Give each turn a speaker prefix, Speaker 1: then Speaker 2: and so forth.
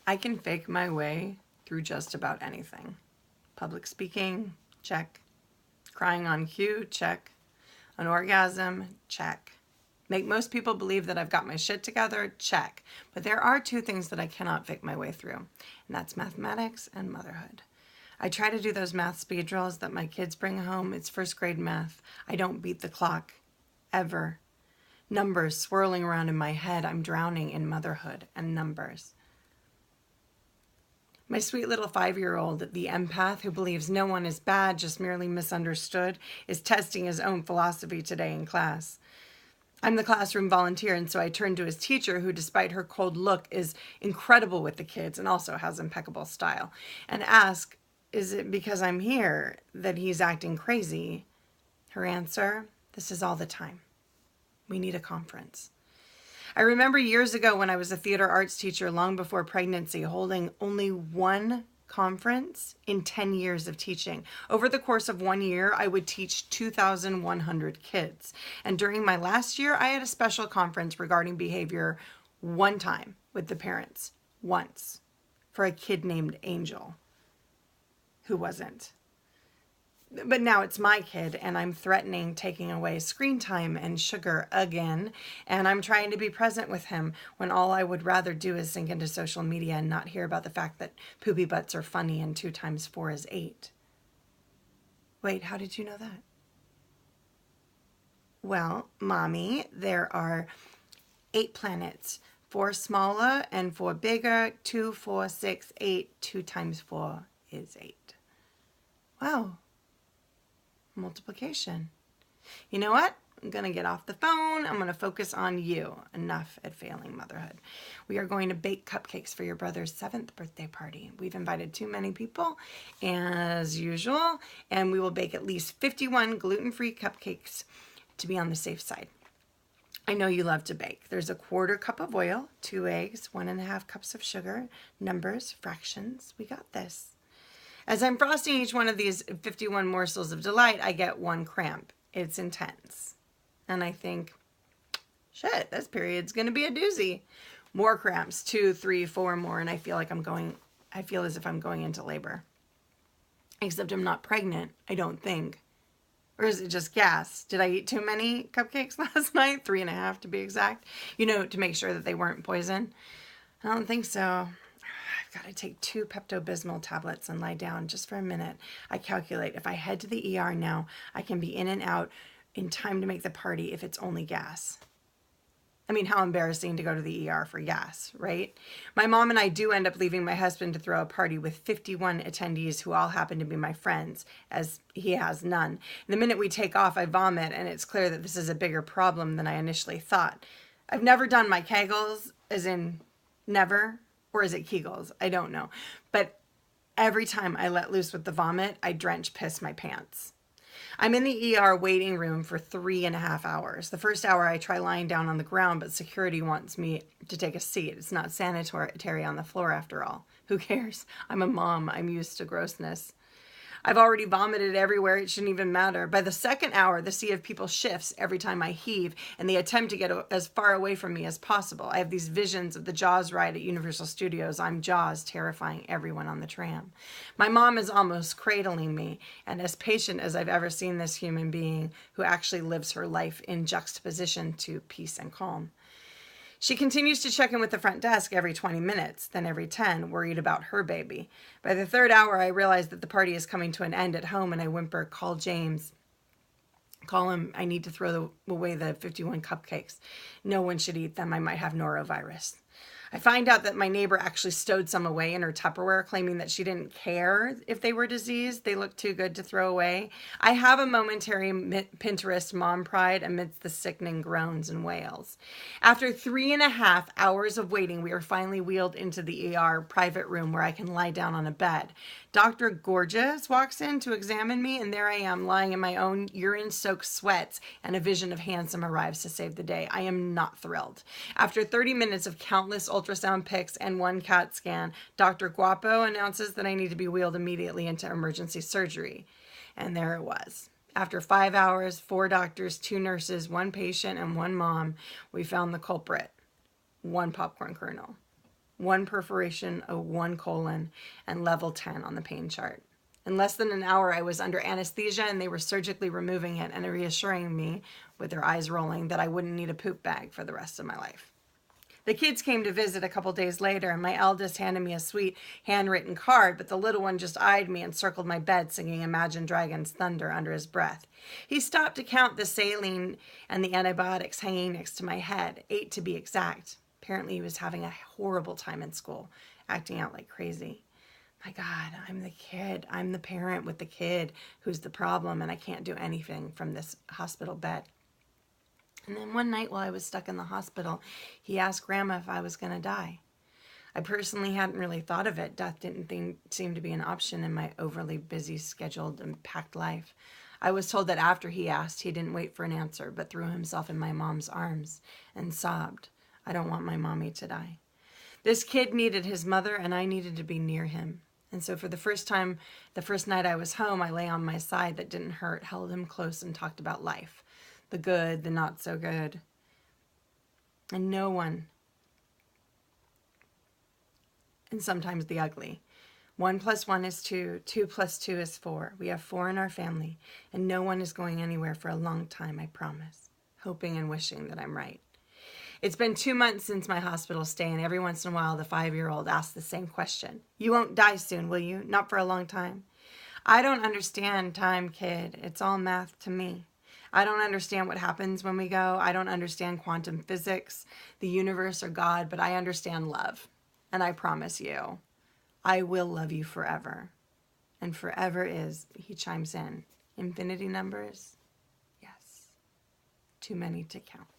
Speaker 1: I can fake my way through just about anything. Public speaking, check. Crying on cue, check. An orgasm, check. Make most people believe that I've got my shit together, check. But there are two things that I cannot fake my way through, and that's mathematics and motherhood. I try to do those math speed drills that my kids bring home. It's first grade math. I don't beat the clock, ever. Numbers swirling around in my head. I'm drowning in motherhood and numbers. My sweet little 5-year-old, the empath who believes no one is bad, just merely misunderstood, is testing his own philosophy today in class. I'm the classroom volunteer, and so I turn to his teacher, who, despite her cold look, is incredible with the kids and also has impeccable style, and ask, is it because I'm here that he's acting crazy? Her answer, this is all the time. We need a conference. I remember years ago when I was a theater arts teacher, long before pregnancy, holding only one conference in 10 years of teaching. Over the course of 1 year, I would teach 2,100 kids. And during my last year, I had a special conference regarding behavior one time with the parents, once, for a kid named Angel, who wasn't. But now it's my kid, and I'm threatening taking away screen time and sugar again, and I'm trying to be present with him when all I would rather do is sink into social media and not hear about the fact that poopy butts are funny and 2 times 4 is 8. Wait, how did you know that? Well, Mommy, there are 8 planets. 4 smaller and 4 bigger. 2, 4, 6, 8. 2 times 4 is 8. Wow. Multiplication. You know what? I'm going to get off the phone. I'm going to focus on you. Enough at failing motherhood. We are going to bake cupcakes for your brother's 7th birthday party. We've invited too many people, as usual, and we will bake at least 51 gluten-free cupcakes to be on the safe side. I know you love to bake. There's a 1/4 cup of oil, 2 eggs, 1.5 cups of sugar, numbers, fractions. We got this. As I'm frosting each one of these 51 morsels of delight, I get one cramp. It's intense. And I think, shit, this period's going to be a doozy. More cramps, 2, 3, 4 more, and I feel as if I'm going into labor. Except I'm not pregnant, I don't think. Or is it just gas? Did I eat too many cupcakes last night? 3.5 to be exact. To make sure that they weren't poison. I don't think so. Got to take 2 Pepto-Bismol tablets and lie down just for a minute. I calculate if I head to the ER now, I can be in and out in time to make the party if it's only gas. I mean, how embarrassing to go to the ER for gas, right? My mom and I do end up leaving my husband to throw a party with 51 attendees who all happen to be my friends, as he has none. The minute we take off, I vomit, and it's clear that this is a bigger problem than I initially thought. I've never done my Kegels, as in never. Or is it Kegels? I don't know. But every time I let loose with the vomit, I drench piss my pants. I'm in the ER waiting room for 3.5 hours. The first hour I try lying down on the ground, but security wants me to take a seat. It's not sanitary on the floor after all. Who cares? I'm a mom. I'm used to grossness. I've already vomited everywhere. It shouldn't even matter. By the second hour, the sea of people shifts every time I heave, and they attempt to get as far away from me as possible. I have these visions of the Jaws ride at Universal Studios. I'm Jaws, terrifying everyone on the tram. My mom is almost cradling me, and as patient as I've ever seen this human being who actually lives her life in juxtaposition to peace and calm. She continues to check in with the front desk every 20 minutes, then every 10, worried about her baby. By the 3rd hour, I realize that the party is coming to an end at home, and I whimper, call James. Call him, I need to throw away the 51 cupcakes. No one should eat them. I might have norovirus. I find out that my neighbor actually stowed some away in her Tupperware, claiming that she didn't care if they were diseased. They looked too good to throw away. I have a momentary Pinterest mom pride amidst the sickening groans and wails. After 3.5 hours of waiting, we are finally wheeled into the ER private room where I can lie down on a bed. Dr. Gorgeous walks in to examine me, and there I am lying in my own urine-soaked sweats, and a vision of Handsome arrives to save the day. I am not thrilled. After 30 minutes of countless ultrasound pics and 1 CAT scan, Dr. Guapo announces that I need to be wheeled immediately into emergency surgery. And there it was. After 5 hours, 4 doctors, 2 nurses, 1 patient, and 1 mom, we found the culprit. 1 popcorn kernel. 1 perforation, a 1 colon, and level 10 on the pain chart. In less than an hour, I was under anesthesia, and they were surgically removing it and reassuring me, with their eyes rolling, that I wouldn't need a poop bag for the rest of my life. The kids came to visit a couple days later, and my eldest handed me a sweet handwritten card, but the little one just eyed me and circled my bed, singing Imagine Dragons' Thunder under his breath. He stopped to count the saline and the antibiotics hanging next to my head, 8 to be exact. Apparently he was having a horrible time in school, acting out like crazy. My God, I'm the kid. I'm the parent with the kid who's the problem, and I can't do anything from this hospital bed. And then one night while I was stuck in the hospital, he asked Grandma if I was going to die. I personally hadn't really thought of it. Death didn't seem to be an option in my overly busy, scheduled, and packed life. I was told that after he asked, he didn't wait for an answer, but threw himself in my mom's arms and sobbed, "I don't want my mommy to die." This kid needed his mother, and I needed to be near him. And so for the first night I was home, I lay on my side that didn't hurt, held him close, and talked about life. The good, the not so good. And no one, and sometimes the ugly. 1 + 1 is 2, 2 + 2 is 4. We have 4 in our family, and no one is going anywhere for a long time, I promise. Hoping and wishing that I'm right. It's been 2 months since my hospital stay, and every once in a while the 5-year-old asks the same question. You won't die soon, will you? Not for a long time. I don't understand time, kid. It's all math to me. I don't understand what happens when we go. I don't understand quantum physics, the universe, or God, but I understand love. And I promise you, I will love you forever. And forever is, he chimes in, infinity numbers? Yes. Too many to count.